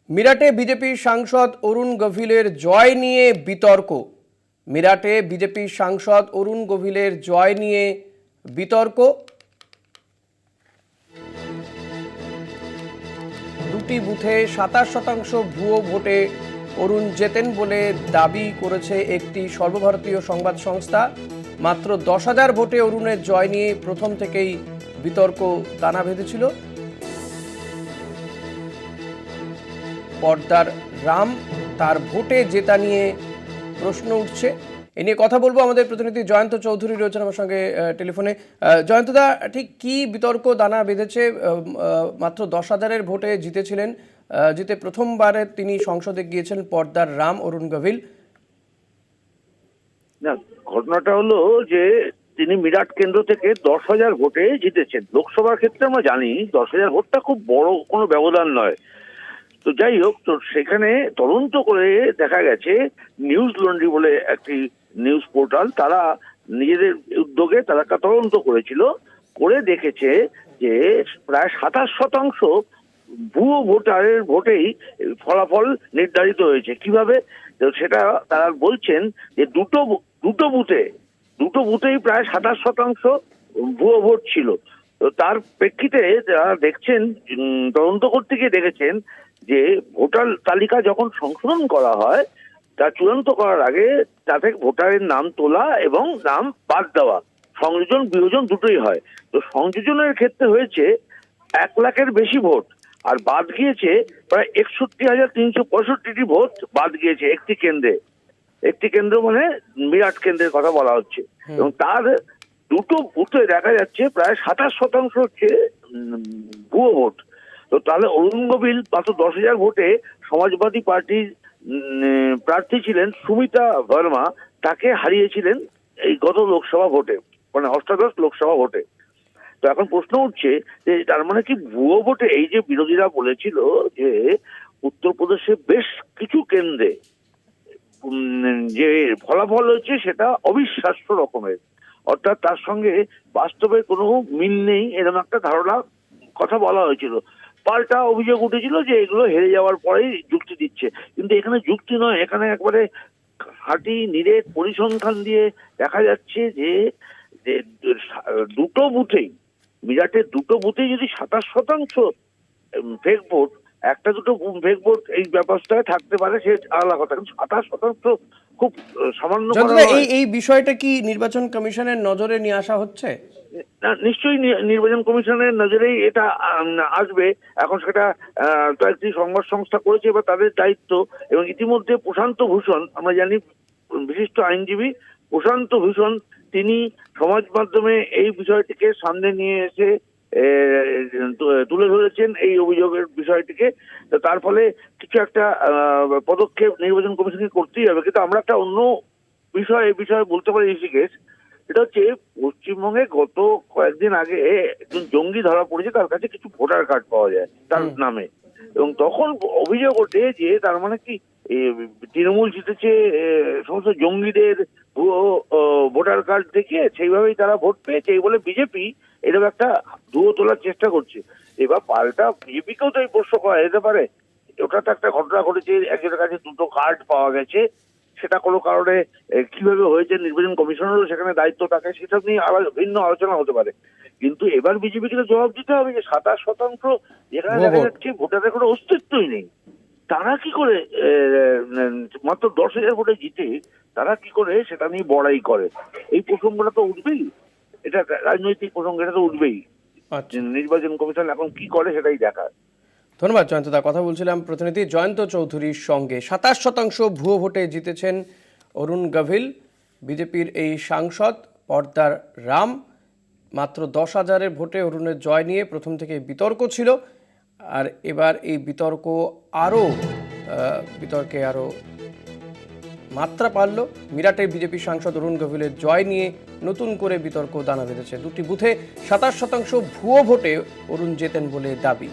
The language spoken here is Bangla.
মিরাটে বিজেপির সাংসদ অরুণ গভিলের জয় নিয়ে বিতর্ক। মিরাটে বিজেপির সাংসদ অরুণ গভিলের জয় নিয়ে বিতর্ক। দুটি বুথে ২৭% ভুয়ো ভোটে অরুণ জেতেন বলে দাবি করেছে একটি সর্বভারতীয় সংবাদ সংস্থা। মাত্র ১০,০০০ ভোটে অরুণের জয় নিয়ে প্রথম থেকেই বিতর্ক দানা বেঁধেছিল। পর্দার রাম তার ভোটে জেতা নিয়ে প্রশ্ন উঠছে। এ নিয়ে কথা বলবো, আমাদের প্রতিনিধি জয়ন্ত চৌধুরী রয়েছেন আমার সঙ্গে টেলিফোনে। জয়ন্তদা, ঠিক কি বিতর্ক দানা বেঁধেছে? মাত্র ১০,০০০-এর ভোটে জিতেছিলেন, জিতে প্রথমবারে তিনি সংসদে গিয়েছেন পর্দার রাম অরুণ গভিল। না, ঘটনাটা হলো যে তিনি মিরাট কেন্দ্র থেকে ১০,০০০ ভোটে জিতেছেন। লোকসভার ক্ষেত্রে আমরা জানি ১০,০০০ ভোটটা খুব বড় কোনো ব্যবধান নয়। তো যাই হোক, তো সেখানে তদন্ত করে দেখা গেছে নিউজ লন্ড্রি বলে একটি নিউজ পোর্টাল, তারা নিজেদের উদ্যোগে তারা একটা তদন্ত করেছিল, করে দেখেছে যে প্রায় ২৭% ভুয়ো ভোটারের ভোটেই ফলাফল নির্ধারিত হয়েছে। কিভাবে? তো সেটা তারা বলছেন যে দুটো বুথেই প্রায় ২৭% ভুয়ো ভোট ছিল। তো তার প্রেক্ষিতে যারা দেখছেন, তদন্ত করতে গিয়ে দেখেছেন যে ভোটার তালিকা যখন সংশোধন করা হয়, তা চূড়ান্ত করার আগে তাতে ভোটারের নাম তোলা এবং নাম বাদ দেওয়া, সংযোজন বিয়োজন দুটোই হয়। তো সংযোজনের ক্ষেত্রে হয়েছে ১,০০,০০০-এর বেশি ভোট, আর বাদ গিয়েছে প্রায় ৬১,৩৬৫টি ভোট বাদ গিয়েছে একটি কেন্দ্র মানে মিরাট কেন্দ্রের কথা বলা হচ্ছে। এবং তার দুটো বুথে দেখা যাচ্ছে প্রায় ২৭% হচ্ছে ভুয়ো ভোট। তো তাহলে অরুণ গভিল মাত্র ১০,০০০ ভোটে সমাজবাদী পার্টির প্রার্থী ছিলেন সুমিতা ভার্মা, তাকে হারিয়েছিলেন এই গত লোকসভা ভোটে, মানে অষ্টাদশ লোকসভা ভোটে। তো এখন প্রশ্ন উঠছে যে তার মানে কি ভুয়ো ভোটে, এই যে বিরোধীরা বলেছিল যে উত্তরপ্রদেশে বেশ কিছু কেন্দ্রে যে ফলাফল হয়েছে সেটা অবিশ্বাস্য রকমের, অর্থাৎ তার সঙ্গে বাস্তবে কোনো মিল নেই, এরকম একটা ধারণা কথা বলা হয়েছিল। পাল্টা অভিযোগ উঠেছিল যে এগুলো হেরে যাওয়ার পরেই যুক্তি দিচ্ছে, কিন্তু এখানে যুক্তি নয়, এখানে একবারে খাঁটি নিরেট পরিসংখ্যান দিয়ে দেখা যাচ্ছে যে দুটো বুথেই, মিরাটের দুটো বুথেই যদি ২৭% ফেক ভোট, একটা দুটো ফেক ভোট এই ব্যবস্থায় থাকতে পারে, সে আলাদা কথা, কিন্তু ২৭% খুব সামান্য। এই বিষয়টা কি নির্বাচন কমিশনের নজরে নিয়ে আসা হচ্ছে? নিশ্চয়ই নির্বাচন কমিশনের নজরেই এটা আসবে। এখন সেটা কয়েকটি সংবাদ সংস্থা করেছে, এবার তাদের দায়িত্ব। এবং ইতিমধ্যে প্রশান্ত ভূষণ, আমরা জানি বিশিষ্ট আইনজীবী প্রশান্ত ভূষণ, তিনি সমাজ মাধ্যমে এই বিষয়টিকে সামনে নিয়ে এসে তুলে ধরেছেন এই অভিযোগের বিষয়টিকে। তার ফলে কিছু একটা পদক্ষেপ নির্বাচন কমিশনকে করতেই হবে। কিন্তু আমরা একটা অন্য বিষয়ে বলতে পারি ঋষিকেশ, এটা হচ্ছে পশ্চিমবঙ্গে গত কয়েকদিন আগে একজন জঙ্গি ধরা পড়েছে, তার কাছে কিছু ভোটার কার্ড পাওয়া যায় তার নামে, এবং তখন অভিযোগ ওঠে যে তার মানে কি তৃণমূল জিতেছে সমস্ত জঙ্গিদের ভোটার কার্ড দেখে, সেইভাবেই তারা ভোট পেয়েছে, এই বলে বিজেপি এরকম একটা ধুয়ো তোলার চেষ্টা করছে। এবার পাল্টা বিজেপিকেও তো এই প্রশ্ন করা যেতে পারে, ওটা তো একটা ঘটনা ঘটেছে, একজনের কাছে দুটো কার্ড পাওয়া গেছে, সেটা কোনো কারণে কিভাবে হয়েছে নির্বাচন কমিশনেরও সেখানে দায়িত্ব থাকে, সেসব নিয়ে ভিন্ন আলোচনা হতে পারে। কিন্তু এবার বিজেপিকে তো জবাব দিতে হবে যে ২৭% যেখানে দেখা যাচ্ছে ভোটারের কোনো অস্তিত্বই নেই, তারা কি করে মাত্র ১০,০০০ ভোটে জিতে তারা কি করে সেটা নিয়ে বড়াই করে? এই প্রসঙ্গটা তো উঠবেই, এটা রাজনৈতিক প্রসঙ্গ, এটা তো উঠবেই। নির্বাচন কমিশন এখন কি করে সেটাই দেখার। ধন্যবাদ জয়ন্তদা। কথা বলছিলাম প্রতিনিধি জয়ন্ত চৌধুরীর সঙ্গে। ২৭% ভুয়ো ভোটে জিতেছেন অরুণ গভিল, বিজেপির এই সাংসদ পর্দার রাম। মাত্র ১০,০০০-এর ভোটে অরুণের জয় নিয়ে প্রথম থেকে বিতর্ক ছিল, আর এবার এই বিতর্কে আরও মাত্রা পারল। মিরাটের বিজেপি সাংসদ অরুণ গভিলের জয় নিয়ে নতুন করে বিতর্ক দানা বেঁধেছে। দুটি বুথে ২৭% ভুয়ো ভোটে অরুণ জেতেন বলে দাবি।